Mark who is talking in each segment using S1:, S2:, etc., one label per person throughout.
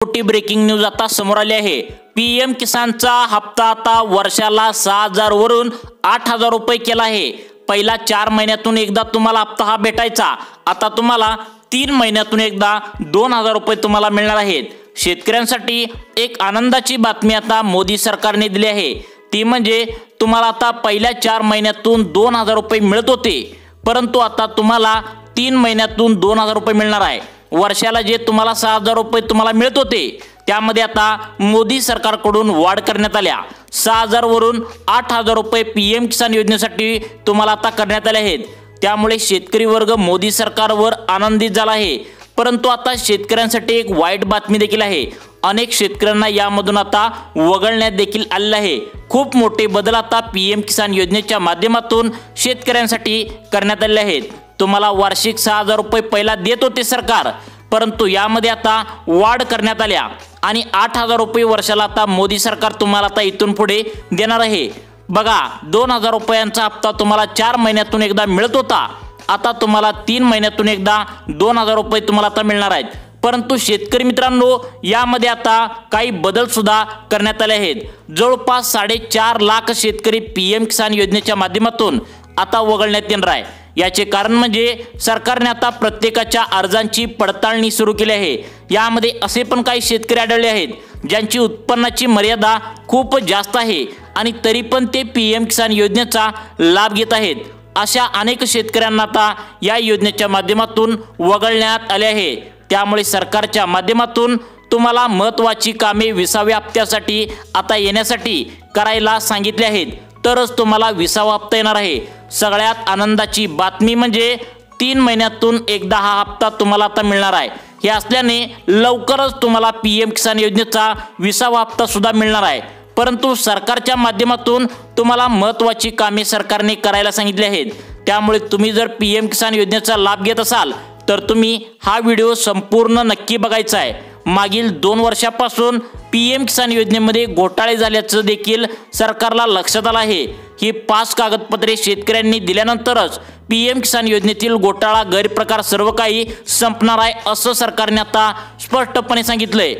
S1: मोठी breaking news आता समोर आली आहे। पीएम किसानचा हप्ता आता वर्षाला 6000 वरून 8000 रुपये केला आहे। पहिला 4 महिन्यातून एकदा तुम्हाला हप्ता हा भेटायचा, आता तुम्हाला 3 महिन्यातून एकदा 2000 रुपये तुम्हाला मिळणार आहेत। शेतकऱ्यांसाठी एक आनंदाची बातमी आता मोदी सरकारने दिली आहे, ती म्हणजे तुम्हाला आता पहिल्या 4 महिन्यातून 2000 रुपये मिळत होते, परंतु आता तुम्हाला 3 महिन्यातून 2000 रुपये मिळणार आहे। वर्षाला जे तुम्हाला 6000 रुपये तुम्हाला मिळत होते त्यामध्ये आता मोदी सरकारकडून वाढ करण्यात आल्या। 6000 वरून 8000 रुपये पीएम किसान योजनेसाठी तुम्हाला आता करण्यात आले आहेत। त्यामुळे शेतकरी वर्ग मोदी सरकारवर आनंदित झाला आहे। परंतु आता शेतकऱ्यांसाठी एक वाईट बातमी देखील आहे। अनेक शेतकऱ्यांना यामधून आता वगळण्यात देखील आले आहे। खूप मोठे बदल आता पीएम किसान योजनेच्या माध्यमातून शेतकऱ्यांसाठी करण्यात आले आहेत। तुम्हाला वार्षिक 6000 रुपये पहिला देत होते सरकार, परंतु यामध्ये आता वाढ करण्यात आल्या आणि 8000 रुपये वर्षाला आता मोदी सरकार तुम्हाला आता इथून पुढे देणार आहे। बघा, 2000 रुपयांचा हप्ता तुम्हाला 4 महिन्यातून एकदा मिळत होता, आता तुम्हाला 3 महिन्यातून एकदा 2000 रुपये तुम्हाला आता मिळणार आहेत। परंतु शेतकरी मित्रांनो, यामध्ये आता काही बदल सुद्धा करण्यात आले आहेत। जवळपास 4.5 लाख शेतकरी पीएम किसान योजनेच्या माध्यमातून आता वगळण्यात येणार आहे। याचे कारण म्हणजे सरकारने आता प्रत्येकाच्या अर्जांची पडताळणी सुरू केली आहे। यामध्ये असे पण काही शेतकरी आढळले आहेत ज्यांची उत्पन्नाची मर्यादा खूप जास्त आहे आणि तरी पण ते पीएम किसान योजनेचा लाभ घेत आहेत। अशा अनेक शेतकऱ्यांना आता या योजनेच्या माध्यमातून वगळण्यात आले आहे। त्यामुळे सरकारच्या माध्यमातून तुम्हाला महत्त्वाची कामे 20व्या हप्त्यासाठी आता येण्यासाठी करायला सांगितले आहेत, तरच तुम्हाला 20वा हप्ता येणार आहे। सगळ्यात आनंदाची बातमी म्हणजे 3 महिन्यातून एकदा हा हप्ता तुम्हाला आता मिळणार आहे। हे असल्याने लवकरच तुम्हाला पीएम किसान योजनेचा 20वा हप्ता सुद्धा मिळणार आहे। परंतु सरकारच्या माध्यमातून तुम्हाला महत्त्वाची कामे सरकारने करायला सांगितली आहेत। त्यामुळे तुम्ही जर पीएम किसान योजनेचा लाभ घेत असाल तर तुम्ही हा व्हिडिओ संपूर्ण नक्की बघायचा आहे। मागील 2 वर्षापासून पीएम किसान योजनेमध्ये घोटाळे झाल्याचं देखील सरकारला लक्षात आलं आहे। ही 5 कागदपत्रे शेतकऱ्यांनी दिल्यानंतरच पीएम किसान योजनेतील घोटाळा गैरप्रकार सर्व काही संपणार आहे, असं सरकारने आता स्पष्टपणे सांगितलंय।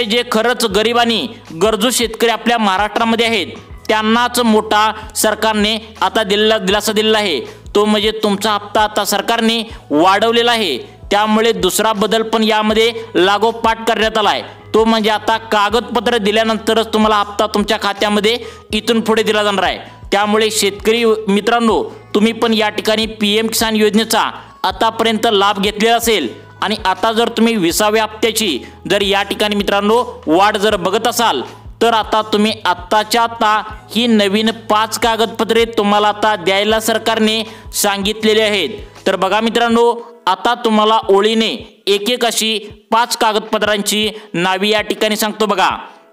S1: जे खरंच गरीब आणि गरजू शेतकरी आपल्या महाराष्ट्रामध्ये आहेत त्यांनाच मोठा सरकारने आता दिलासा दिलेला आहे, तो म्हणजे तुमचा हप्ता आता सरकारने वाढवलेला आहे। त्यामुळे दुसरा बदल पण यामध्ये लागोपाठ करण्यात आलाय, तो म्हणजे आता कागदपत्र दिल्यानंतरच तुम्हाला हप्ता तुमच्या खात्यामध्ये इथून पुढे दिला जाणार आहे। त्यामुळे शेतकरी मित्रांनो, तुम्ही पण या ठिकाणी पीएम किसान योजनेचा आतापर्यंत लाभ घेतलेला असेल आणि आता जर तुम्ही 20व्या हप्त्याची जर या ठिकाणी मित्रांनो वाढ जर बघत असाल तर आता तुम्ही आत्ताच्या आता ही नवीन 5 कागदपत्रे तुम्हाला आता द्यायला सरकारने सांगितलेले आहेत। तर बघा मित्रांनो, आता तुम्हाला ओळीने एक अशी 5 कागदपत्रांची नावे या ठिकाणी सांगतो। बघा,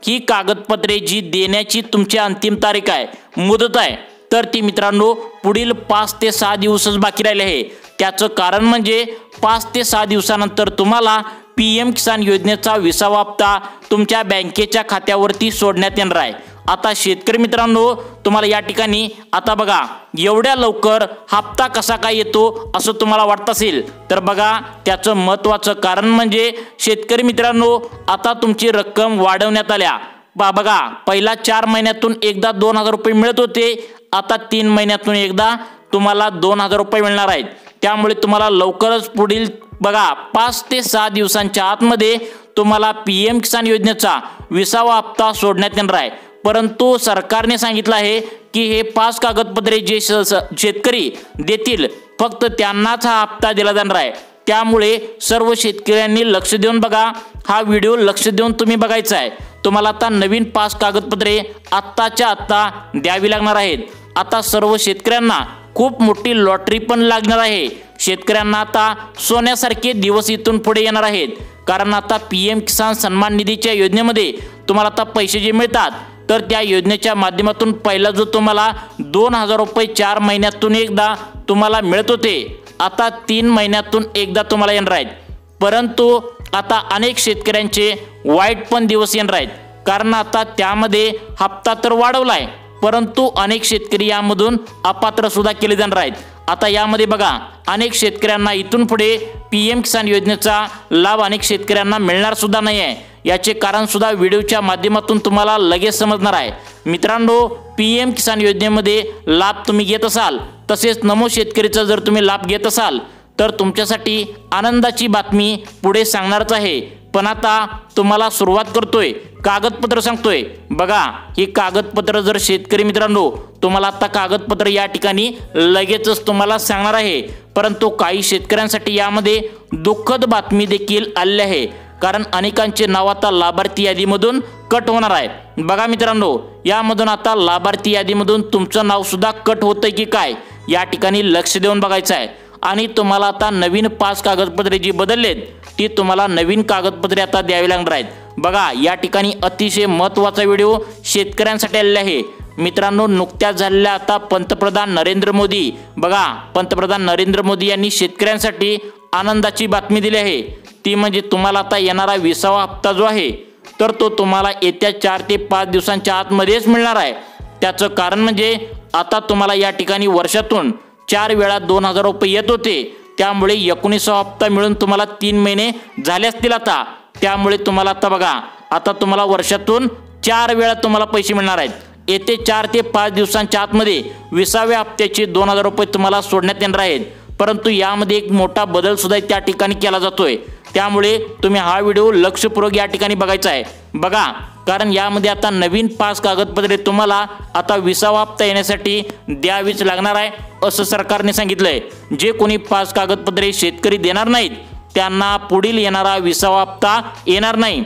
S1: ही कागदपत्रे जी देण्याची तुमची अंतिम तारीख आहे, मुदत आहे, तर ती मित्रांनो पुढील 5 ते 6 दिवसच बाकी राहिले आहे। त्याचं कारण म्हणजे 5 ते 6 दिवसानंतर तुम्हाला पीएम किसान योजनेचा 20वा हप्ता तुमच्या बँकेच्या खात्यावरती सोडण्यात येणार आहे। आता शेतकरी मित्रांनो, तुम्हाला या ठिकाणी आता बघा, एवढ्या लवकर हप्ता कसा काय येतो असं तुम्हाला वाटत असेल तर बघा, त्याचं महत्त्वाचं कारण म्हणजे शेतकरी मित्रांनो, आता तुमची रक्कम वाढवण्यात आल्या। बघा, पहिला 4 महिन्यातून एकदा 2000 रुपये मिळत होते, आता 3 महिन्यातून एकदा तुम्हाला 2000 रुपये मिळणार आहेत। त्यामुळे तुम्हाला लवकरच पुढील बघा 5 ते 6 दिवसांच्या आतमध्ये तुम्हाला पीएम किसान योजनेचा 20वा हप्ता सोडण्यात येणार आहे। परंतु सरकारने सांगितलं आहे की हे 5 कागदपत्रे जे शेतकरी देतील फक्त त्यांनाच हा हप्ता दिला जाणार आहे। त्यामुळे सर्व शेतकऱ्यांनी लक्ष देऊन बघा, हा व्हिडिओ लक्ष देऊन तुम्ही बघायचा आहे। तुम्हाला आता नवीन 5 कागदपत्रे आत्ताच्या आत्ता द्यावी लागणार आहेत। आता सर्व शेतकऱ्यांना खूप मोठी लॉटरी पण लागणार आहे। शेतकऱ्यांना आता सोन्यासारखे दिवस इथून पुढे येणार आहेत, कारण आता पीएम किसान सन्मान निधीच्या योजनेमध्ये तुम्हाला आता पैसे जे मिळतात तर त्या योजनेच्या माध्यमातून पहिला जो तुम्हाला 2000 रुपये 4 महिन्यातून एकदा तुम्हाला मिळत होते, आता 3 महिन्यातून एकदा तुम्हाला येणार आहेत। परंतु आता अनेक शेतकऱ्यांचे वाईट पण दिवस येणार आहेत, कारण आता त्यामध्ये हप्ता तर वाढवलाय परंतु अनेक शेतकरी यामधून अपात्र सुद्धा केले जाणार आहेत। आता यामध्ये बघा, अनेक शेतकऱ्यांना इथून पुढे पीएम किसान योजनेचा लाभ अनेक शेतकऱ्यांना मिळणार सुद्धा नाही आहे। याचे कारण सुद्धा व्हिडिओच्या माध्यमातून तुम्हाला लगेच समजणार आहे। मित्रांनो, PM किसान योजनेमध्ये लाभ तुम्ही घेत असाल, तसेच नमो शेतकरीचा जर तुम्ही लाभ घेत असाल तर तुमच्यासाठी आनंदाची बातमी पुढे सांगणारच आहे। पण आता तुम्हाला सुरुवात करतोय, कागदपत्र सांगतोय। बघा, ही कागदपत्र जर शेतकरी मित्रांनो, तुम्हाला आता कागदपत्र या ठिकाणी लगेचच तुम्हाला सांगणार आहे, परंतु काही शेतकऱ्यांसाठी यामध्ये दुःखद बातमी देखील आली आहे, कारण अनेकांचे नाव आता लाभार्थी यादीमधून कट होणार आहे। बघा मित्रांनो, यामधून आता लाभार्थी यादीमधून तुमचं नाव सुद्धा कट होतंय की काय या ठिकाणी लक्ष देऊन बघायचं आहे। आणि तुम्हाला आता नवीन 5 कागदपत्रे जी बदललेत ती तुम्हाला नवीन कागदपत्रे आता द्यावी लागणार आहेत। बघा, या ठिकाणी अतिशय महत्त्वाचा व्हिडिओ शेतकऱ्यांसाठी आलेला आहे। मित्रांनो, नुकत्याच झालेल्या आता पंतप्रधान नरेंद्र मोदी, बघा पंतप्रधान नरेंद्र मोदी यांनी शेतकऱ्यांसाठी आनंदाची बातमी दिली आहे। ती म्हणजे तुम्हाला आता येणारा 20वा हप्ता जो आहे तर तो तुम्हाला येत्या 4 ते 5 दिवसांच्या आतमध्येच मिळणार आहे। त्याचं कारण म्हणजे आता तुम्हाला या ठिकाणी वर्षातून 4 वेळा 2000 रुपये येत होते, त्यामुळे 19वा हप्ता मिळून तुम्हाला 3 महिने झाले असतील आता। त्यामुळे तुम्हाला आता बघा, आता तुम्हाला वर्षातून 4 वेळा तुम्हाला पैसे मिळणार आहेत। येते 4 ते 5 दिवसांच्या आतमध्ये 20व्या हप्त्याचे 2000 रुपये तुम्हाला सोडण्यात येणार आहेत। परंतु यामध्ये एक मोठा बदल सुद्धा त्या ठिकाणी केला जातोय, त्यामुळे तुम्ही हा व्हिडिओ लक्षपूर्वक या ठिकाणी बघायचा आहे। बघा, कारण यामध्ये आता नवीन 5 कागदपत्रे तुम्हाला आता 20वा हप्ता येण्यासाठी द्यावीच लागणार आहे असं सरकारने सांगितलंय। जे कोणी 5 कागदपत्रे शेतकरी देणार नाहीत त्यांना पुढील येणारा 20वा हप्ता येणार नाही।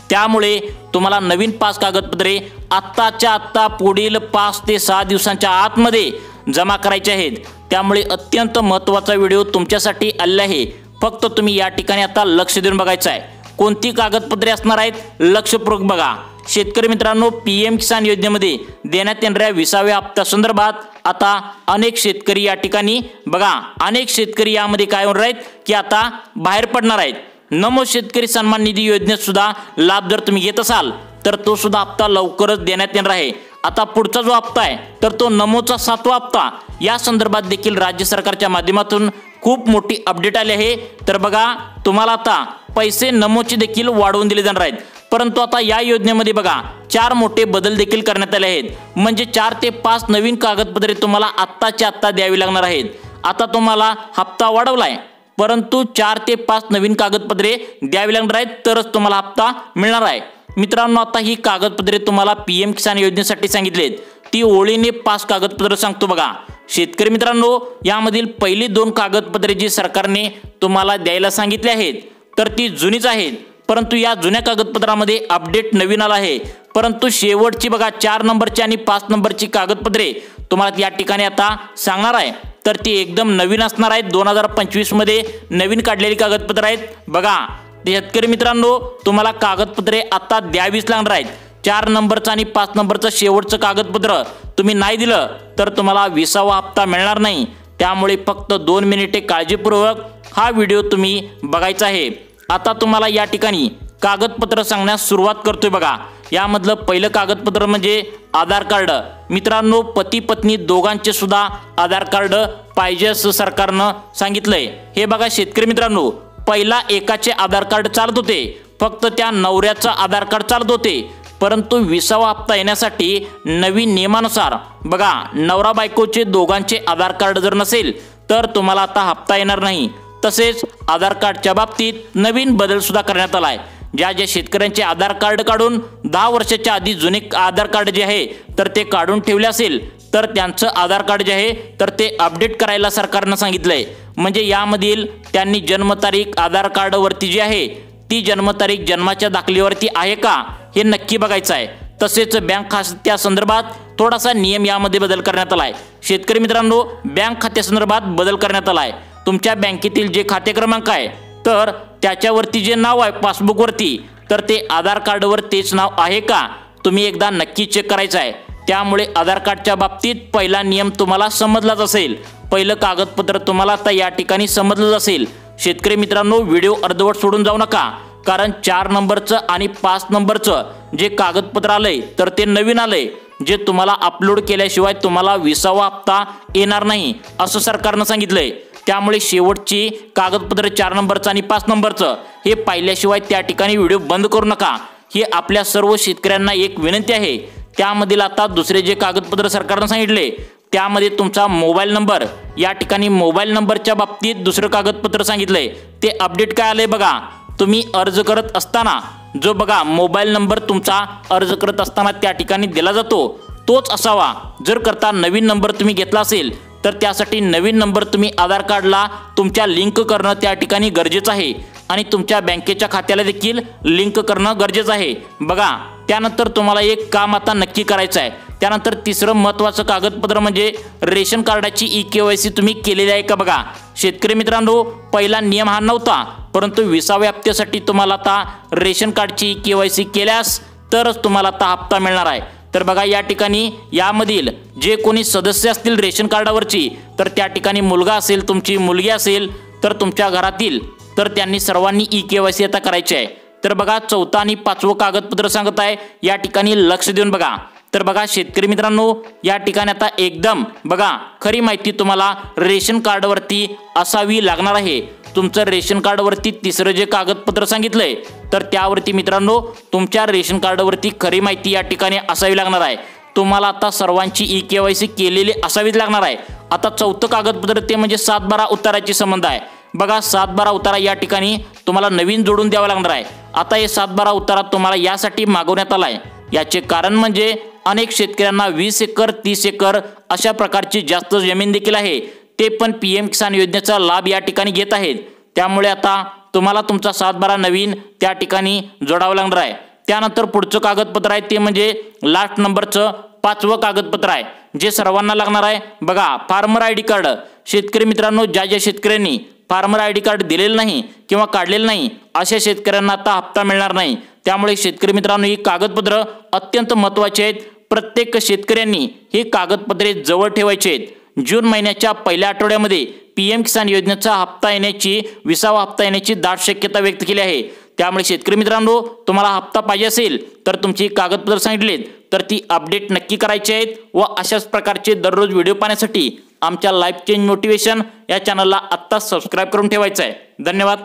S1: त्यामुळे तुम्हाला नवीन 5 कागदपत्रे आत्ताच्या आत्ता पुढील 5 ते 6 दिवसांच्या आतमध्ये जमा करायचे आहेत। त्यामुळे अत्यंत महत्त्वाचा व्हिडिओ तुमच्यासाठी आलेला आहे, फक्त तुम्ही या ठिकाणी आता लक्ष देऊन बघायचं आहे। कोणती कागदपत्रे असणार आहेत लक्षपूर्वक बघा। शेतकरी मित्रांनो, PM किसान योजनेमध्ये देण्यात येणाऱ्या 20व्या हप्त्या संदर्भात आता अनेक शेतकरी या ठिकाणी बघा, अनेक शेतकरी यामध्ये काय होणार आहेत की आता बाहेर पडणार आहेत। नमो शेतकरी सन्मान निधी योजनेत सुद्धा लाभ जर तुम्ही घेत असाल तर तो सुद्धा हप्ता लवकरच देण्यात येणार आहे। आता पुढचा जो हप्ता आहे तर तो नमोचा 7वा हप्ता, या संदर्भात देखील राज्य सरकारच्या माध्यमातून खूप मोठी अपडेट आली आहे। तर बघा, तुम्हाला आता पैसे नमोचे देखील वाढवून दिले जाणार आहेत, परंतु आता या योजनेमध्ये बघा 4 मोठे बदल देखील करण्यात आले आहेत। म्हणजे 4 ते 5 नवीन कागदपत्रे तुम्हाला आत्ताच्या आत्ता द्यावी लागणार आहेत। आता तुम्हाला हप्ता वाढवलाय, परंतु 4 ते 5 नवीन कागदपत्रे द्यावी लागणार आहेत तरच तुम्हाला हप्ता मिळणार आहे। मित्रांनो, आता ही कागदपत्रे तुम्हाला PM किसान योजनेसाठी सांगितलेत, ती ओळीने 5 कागदपत्र सांगतो बघा। शेतकरी मित्रांनो, यामधील पहिली 2 कागदपत्रे जी सरकारने तुम्हाला द्यायला सांगितले आहेत तर ती जुनीच आहेत, परंतु या जुन्या कागदपत्रामध्ये अपडेट नवीन आला आहे। परंतु शेवटची बघा 4 नंबरची आणि 5 नंबरची कागदपत्रे तुम्हाला या ठिकाणी आता सांगणार आहे, तर ती एकदम नवीन असणार आहेत। 2025 मध्ये नवीन काढलेली कागदपत्र आहेत। बघा शेतकरी मित्रांनो, तुम्हाला कागदपत्रे आता द्यावीच लागणार आहेत। 4 नंबरचं आणि 5 नंबरचं शेवटचं कागदपत्र तुम्ही नाही दिलं तर तुम्हाला 20वा हप्ता मिळणार नाही। त्यामुळे फक्त 2 मिनिटे काळजीपूर्वक हा व्हिडिओ तुम्ही बघायचा आहे। आता तुम्हाला या ठिकाणी कागदपत्र सांगण्यास सुरुवात करतोय बघा। यामधलं पहिलं कागदपत्र म्हणजे आधार कार्ड। मित्रांनो, पती पत्नी दोघांचे सुद्धा आधार कार्ड पाहिजे असं सरकारनं सांगितलंय। हे बघा शेतकरी मित्रांनो, पहिला एकाचे आधार कार्ड चालत होते, फक्त त्या नवऱ्याचं आधार कार्ड चालत होते, परंतु 20वा हप्ता येण्यासाठी नवीन नियमानुसार बघा नवरा बायकोचे दोघांचे आधार कार्ड जर नसेल तर तुम्हाला आता हप्ता येणार नाही। तसेच आधार कार्डच्या बाबतीत नवीन बदल सुद्धा करण्यात आला आहे। ज्या शेतकऱ्यांचे आधार कार्ड काढून 10 वर्षाच्या आधी जुने आधार कार्ड जे आहे तर ते काढून ठेवले असेल तर त्यांचं आधार कार्ड जे आहे तर ते अपडेट करायला सरकारनं सांगितलंय। म्हणजे यामधील त्यांनी जन्मतारीख आधार कार्डवरती जी आहे ती जन्मतारीख जन्माच्या दाखलेवरती आहे का हे नक्की बघायचं आहे। तसेच बँक खात्या संदर्भात थोडासा नियम यामध्ये बदल करण्यात आला आहे। शेतकरी मित्रांनो, बँक खात्यासंदर्भात बदल करण्यात आला आहे। तुमच्या बँकेतील जे खाते क्रमांक आहे तर त्याच्यावरती जे नाव आहे पासबुकवरती तर ते आधार कार्डवर तेच नाव आहे का तुम्ही एकदा नक्की चेक करायचं आहे। त्यामुळे आधार कार्डच्या बाबतीत पहिला नियम तुम्हाला समजलाच असेल, पहिलं कागदपत्र तुम्हाला आता या ठिकाणी समजलंच असेल। शेतकरी मित्रांनो, व्हिडिओ अर्धवट सोडून जाऊ नका, कारण 4 नंबरचं आणि 5 नंबरचं जे कागदपत्र आलंय तर ते नवीन आलंय, जे तुम्हाला अपलोड केल्याशिवाय तुम्हाला 20वा हप्ता येणार नाही असं सरकारनं सांगितलंय। त्यामुळे शेवटची कागदपत्र 4 नंबरचं आणि 5 नंबरचं हे पाहिल्याशिवाय त्या ठिकाणी व्हिडिओ बंद करू नका। ही आपल्या सर्व शेतकऱ्यांना एक विनंती आहे। त्यामधील आता दुसरे जे कागदपत्र सरकारने सांगितले त्यामध्ये तुमचा मोबाईल नंबर, या ठिकाणी मोबाईल नंबरच्या बाबतीत दुसरं कागदपत्र सांगितलंय ते अपडेट काय आलंय बघा। तुम्ही अर्ज करत असताना जो बघा मोबाईल नंबर तुमचा अर्ज करत असताना त्या ठिकाणी दिला जातो तोच असावा। जर करता नवीन नंबर तुम्ही घेतला असेल तर त्यासाठी नवीन नंबर तुम्ही आधार कार्डला तुमच्या लिंक करणं त्या ठिकाणी गरजेचं आहे आणि तुमच्या बँकेच्या खात्याला देखील लिंक करणं गरजेचं आहे बघा। त्यानंतर तुम्हाला एक काम आता नक्की करायचं आहे। त्यानंतर तिसरं महत्त्वाचं कागदपत्र म्हणजे रेशन कार्डाची ई-KYC तुम्ही केलेली आहे का बघा। शेतकरी मित्रांनो, पहिला नियम हा नव्हता, परंतु 20व्या हप्त्यासाठी तुम्हाला आता रेशन कार्डची ई-KYC केल्यास तरच तुम्हाला आता हप्ता मिळणार आहे। तर बघा या ठिकाणी यामधील जे कोणी सदस्य असतील रेशन कार्डावरची, तर त्या ठिकाणी मुलगा असेल, तुमची मुलगी असेल, तर तुमच्या घरातील, तर त्यांनी सर्वांनी ई-KYC आता करायची आहे। तर बघा 4थं आणि 5वं कागदपत्र सांगत आहे, या ठिकाणी लक्ष देऊन बघा। तर बघा शेतकरी मित्रांनो, या ठिकाणी आता एकदम बघा खरी माहिती तुम्हाला रेशन कार्डवरती असावी लागणार आहे। तुमचं रेशन कार्डवरती तिसरं जे कागदपत्र सांगितलंय तर त्यावरती मित्रांनो तुमच्या रेशन कार्डवरती खरी माहिती या ठिकाणी असावी लागणार आहे। तुम्हाला आता सर्वांची ई-KYC केलेली असावीच लागणार आहे। आता 4थं कागदपत्र ते म्हणजे 7/12 उताराची संबंध आहे बघा। 7/12 उतारा या ठिकाणी तुम्हाला नवीन जोडून द्यावा लागणार आहे। आता हे 7/12 उतारा तुम्हाला यासाठी मागवण्यात आला आहे, याचे कारण म्हणजे अनेक शेतकऱ्यांना 20 एकर 30 एकर अशा प्रकारची जास्त जमीन देखील आहे, ते पण PM किसान योजनेचा लाभ या ठिकाणी घेत आहेत। त्यामुळे आता तुम्हाला तुमचा 7/12 नवीन त्या ठिकाणी जोडावा लागणार आहे। त्यानंतर पुढचं कागदपत्र आहे ते म्हणजे लास्ट नंबरचं 5वं कागदपत्र आहे, जे सर्वांना लागणार आहे बघा। Farmer ID card. शेतकरी मित्रांनो, ज्या शेतकऱ्यांनी फार्मर ID कार्ड दिलेलं नाही किंवा काढलेलं नाही अशा शेतकऱ्यांना आता हप्ता मिळणार नाही। त्यामुळे शेतकरी मित्रांनो, ही कागदपत्र अत्यंत महत्त्वाची आहेत। प्रत्येक शेतकऱ्यांनी ही कागदपत्रे जवळ ठेवायची आहेत। जून महिन्याच्या पहिल्या आठवड्यामध्ये PM किसान योजनेचा हप्ता येण्याची 20वा हप्ता येण्याची दाट शक्यता व्यक्त केली आहे। त्यामुळे शेतकरी मित्रांनो, तुम्हाला हप्ता पाहिजे असेल तर तुमची कागदपत्र सांगितलेत तर ती अपडेट नक्की करायची आहेत व अशाच प्रकारचे दररोज व्हिडिओ पाहण्यासाठी आमच्या लाईफ चेंज मोटिवेशन या चॅनलला आत्ताच सबस्क्राईब करून ठेवायचं आहे। धन्यवाद।